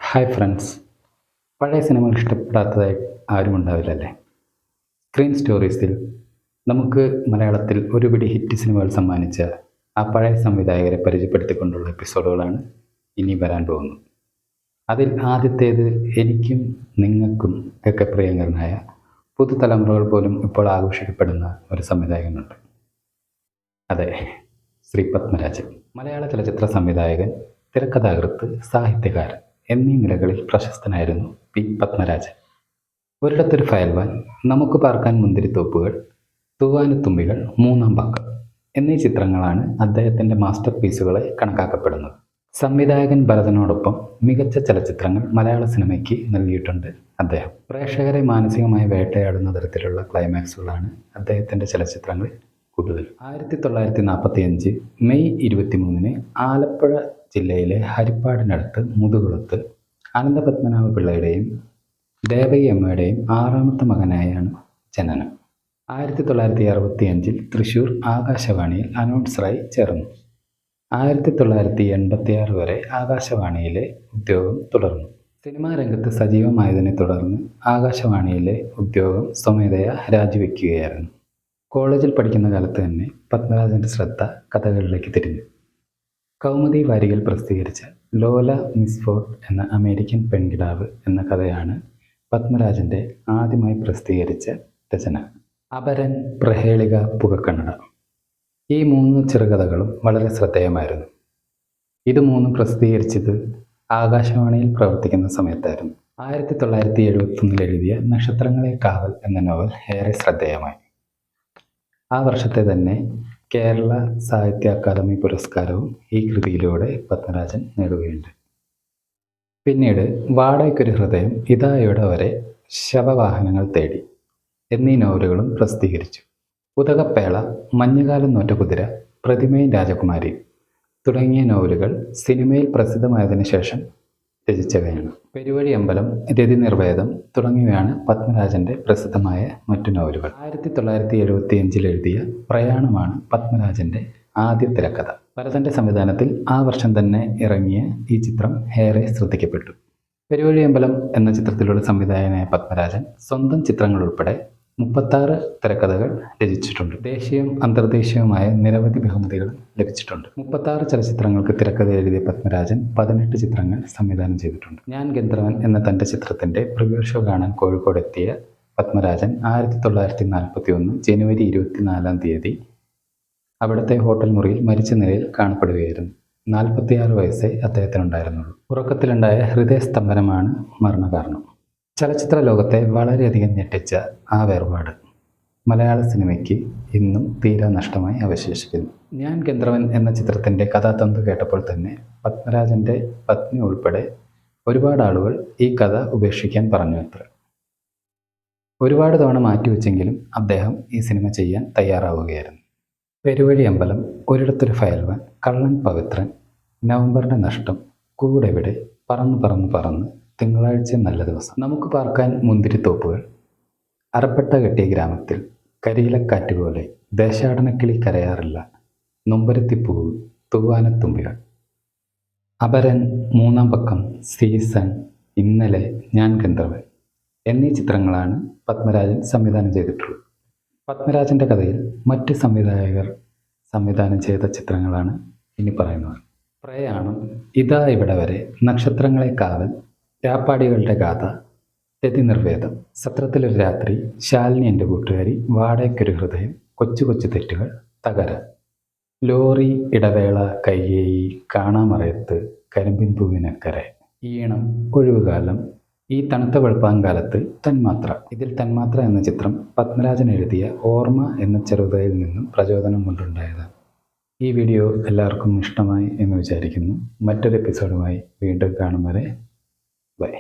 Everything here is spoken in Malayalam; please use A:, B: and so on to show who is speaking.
A: Hi friends. പഴയ സിനിമകൾ ഇഷ്ടപ്പെടാത്തതായി ആരും ഉണ്ടാവില്ലല്ലേ? സ്ക്രീൻ സ്റ്റോറീസിൽ നമുക്ക് മലയാളത്തിൽ ഒരുപിടി ഹിറ്റ് സിനിമകൾ സമ്മാനിച്ച ആ പഴയ സംവിധായകരെ പരിചയപ്പെടുത്തിക്കൊണ്ടുള്ള എപ്പിസോഡുകളാണ് ഇനി വരാൻ പോകുന്നത്. അതിൽ ആദ്യത്തേത് എനിക്കും നിങ്ങൾക്കും ഒക്കെ പ്രിയങ്കരനായ പുതുതലമുറകൾ പോലും ഇപ്പോൾ ആഘോഷിക്കപ്പെടുന്ന ഒരു സംവിധായകനുണ്ട്. അതെ, ശ്രീ പത്മരാജൻ. മലയാള ചലച്ചിത്ര സംവിധായകൻ, തിരക്കഥാകൃത്ത്, സാഹിത്യകാരൻ എന്നീ നിലകളിൽ പ്രശസ്തനായിരുന്നു പി പത്മരാജൻ. ഒരിടത്തൊരു ഫയൽവാൻ, നമുക്ക് പാർക്കാൻ മുന്തിരിത്തോപ്പുകൾ, തൂവാനത്തുമ്പികൾ, മൂന്നാം പക്കം എന്നീ ചിത്രങ്ങളാണ് അദ്ദേഹത്തിൻ്റെ മാസ്റ്റർ പീസുകളെ കണക്കാക്കപ്പെടുന്നത്. സംവിധായകൻ ഭരതനോടൊപ്പം മികച്ച ചലച്ചിത്രങ്ങൾ മലയാള സിനിമയ്ക്ക് നൽകിയിട്ടുണ്ട് അദ്ദേഹം. പ്രേക്ഷകരെ മാനസികമായി വേട്ടയാടുന്ന തരത്തിലുള്ള ക്ലൈമാക്സുകളാണ് അദ്ദേഹത്തിൻ്റെ ചലച്ചിത്രങ്ങളിൽ കൂടുതൽ. 1945 മെയ് 23 ആലപ്പുഴ ജില്ലയിലെ ഹരിപ്പാടിനടുത്ത് മുതുകുളത്ത് അനന്തപത്മനാഭ പിള്ളയുടെയും ദേവകി അമ്മയുടെയും 6ാമത്തെ മകനായാണ് ജനനം. 1965 തൃശ്ശൂർ ആകാശവാണിയിൽ അനൗൺസറായി ചേർന്നു. 1986 വരെ ആകാശവാണിയിലെ ഉദ്യോഗം തുടർന്നു. സിനിമാ രംഗത്ത് സജീവമായതിനെ തുടർന്ന് ആകാശവാണിയിലെ ഉദ്യോഗം സ്വമേധയാ രാജിവെക്കുകയായിരുന്നു. കോളേജിൽ പഠിക്കുന്ന കാലത്ത് തന്നെ പത്മരാജൻ്റെ ശ്രദ്ധ കഥകളിലേക്ക് തിരിഞ്ഞു. കൗമുദി വാരികയിൽ പ്രസിദ്ധീകരിച്ച ലോല മിസ്ഫോർഡ് എന്ന അമേരിക്കൻ പെൺകിടാവ് എന്ന കഥയാണ് പത്മരാജൻ്റെ ആദ്യമായി പ്രസിദ്ധീകരിച്ച രചന. അപരൻ, പ്രഹേളിക, പുകക്കണ്ണട ഈ 3 ചെറുകഥകളും വളരെ ശ്രദ്ധേയമായിരുന്നു. ഇത് 3 പ്രസിദ്ധീകരിച്ചത് ആകാശവാണിയിൽ പ്രവർത്തിക്കുന്ന സമയത്തായിരുന്നു. 1971 എഴുതിയ നക്ഷത്രങ്ങളെ കാവൽ എന്ന നോവൽ ഏറെ ശ്രദ്ധേയമായി. ആ വർഷത്തെ തന്നെ കേരള സാഹിത്യ അക്കാദമി പുരസ്കാരവും ഈ കൃതിയിലൂടെ പത്മരാജൻ നേടുകയുണ്ട്. പിന്നീട് വാടകയ്ക്കൊരു ഹൃദയം, ഇതായുടെ വരെ, ശവവാഹനങ്ങൾ തേടി എന്നീ നോവലുകളും പ്രസിദ്ധീകരിച്ചു. ഉദകപ്പേള, മഞ്ഞുകാലം നോറ്റ കുതിര, പ്രതിമയും രാജകുമാരി തുടങ്ങിയ നോവലുകൾ സിനിമയിൽ പ്രസിദ്ധമായതിനു ശേഷം രചിച്ചവയാണ്. പെരുവഴി അമ്പലം, രതിനിർവേദം തുടങ്ങിയവയാണ് പത്മരാജൻ്റെ പ്രസിദ്ധമായ മറ്റു നോവലുകൾ. 1975 എഴുതിയ പ്രയാണമാണ് പത്മരാജൻ്റെ ആദ്യ തിരക്കഥ. ഭരതൻ്റെ സംവിധാനത്തിൽ ആ വർഷം തന്നെ ഇറങ്ങിയ ഈ ചിത്രം ഏറെ ശ്രദ്ധിക്കപ്പെട്ടു. പെരുവഴി അമ്പലം എന്ന ചിത്രത്തിലൂടെ സംവിധായകനായ പത്മരാജൻ സ്വന്തം ചിത്രങ്ങൾ ഉൾപ്പെടെ 36 തിരക്കഥകൾ രചിച്ചിട്ടുണ്ട്. ദേശീയവും അന്തർദേശീയവുമായ നിരവധി ബഹുമതികൾ ലഭിച്ചിട്ടുണ്ട്. 36 ചലച്ചിത്രങ്ങൾക്ക് തിരക്കഥ എഴുതിയ പത്മരാജൻ 18 ചിത്രങ്ങൾ സംവിധാനം ചെയ്തിട്ടുണ്ട്. ഞാൻ ഗന്ധർവൻ എന്ന തൻ്റെ ചിത്രത്തിൻ്റെ പ്രിവ്യൂ ഷോ കാണാൻ കോഴിക്കോട് എത്തിയ പത്മരാജൻ 1941 ജനുവരി 24 അവിടുത്തെ ഹോട്ടൽ മുറിയിൽ മരിച്ച നിലയിൽ കാണപ്പെടുകയായിരുന്നു. 46 വയസ്സേ അദ്ദേഹത്തിനുണ്ടായിരുന്നുള്ളൂ. ഉറക്കത്തിലുണ്ടായ ഹൃദയസ്തംഭനമാണ് മരണകാരണം. ചലച്ചിത്ര ലോകത്തെ വളരെയധികം ഞെട്ടിച്ച ആ വേർപാട് മലയാള സിനിമയ്ക്ക് ഇന്നും തീരാ നഷ്ടമായി അവശേഷിക്കുന്നു. ഞാൻ ഗന്ധർവൻ എന്ന ചിത്രത്തിൻ്റെ കഥാതന്തു കേട്ടപ്പോൾ തന്നെ പത്മരാജൻ്റെ പത്നി ഉൾപ്പെടെ ഒരുപാട് ആളുകൾ ഈ കഥ ഉപേക്ഷിക്കാൻ പറഞ്ഞു അത്ര. ഒരുപാട് തവണ മാറ്റിവെച്ചെങ്കിലും അദ്ദേഹം ഈ സിനിമ ചെയ്യാൻ തയ്യാറാവുകയായിരുന്നു. പെരുവഴി അമ്പലം, ഒരിടത്തൊരു ഫയൽവാൻ, കള്ളൻ പവിത്രൻ, നവംബറിൻ്റെ നഷ്ടം, കൂടെവിടെ, പറന്ന് പറന്ന് പറന്ന്, തിങ്കളാഴ്ച നല്ല ദിവസം, നമുക്ക് പാർക്കാൻ മുന്തിരിത്തോപ്പുകൾ, അരപ്പട്ട കെട്ടിയ ഗ്രാമത്തിൽ, കരിയിലക്കാറ്റ് പോലെ, ദേശാടനക്കിളി കരയാറില്ല, നൊമ്പരത്തിപ്പൂവ്, തൂവാനത്തുമ്പികൾ, അപരൻ, മൂന്നാം പക്കം, സീസൺ, ഇന്നലെ, ഞാൻ ഗന്ധർവൻ എന്നീ ചിത്രങ്ങളാണ് പത്മരാജൻ സംവിധാനം ചെയ്തിട്ടുള്ളത്. പത്മരാജൻ്റെ കഥയിൽ മറ്റ് സംവിധായകർ സംവിധാനം ചെയ്ത ചിത്രങ്ങളാണ് ഇനി പറയുന്നത്. പ്രയാണം, ഇതാ ഇവിടെ വരെ, നക്ഷത്രങ്ങളെ കാവൽ, രാപ്പാടികളുടെ ഗാഥ, രതിനിർവേദം, സത്രത്തിലൊരു രാത്രി, ശാലിനി എൻ്റെ കൂട്ടുകാരി, വാടകയ്ക്കൊരു ഹൃദയം, കൊച്ചു കൊച്ചു തെറ്റുകൾ, തകര, ലോറി, ഇടവേള, കയ്യേയി, കാണാമറയത്ത്, കരിമ്പിൻ പൂവിനക്കരെ, ഈണം, ഒഴിവുകാലം, ഈ തണുത്ത വെളുപ്പാങ്കാലത്ത്, തന്മാത്ര. ഇതിൽ തന്മാത്ര എന്ന ചിത്രം പത്മരാജൻ എഴുതിയ ഓർമ്മ എന്ന ചെറുകഥയിൽ നിന്നും പ്രചോദനം കൊണ്ടുണ്ടായതാണ്. ഈ വീഡിയോ എല്ലാവർക്കും ഇഷ്ടമായി എന്ന് വിചാരിക്കുന്നു. മറ്റൊരു എപ്പിസോഡുമായി വീണ്ടും കാണും വരെ ബൈ.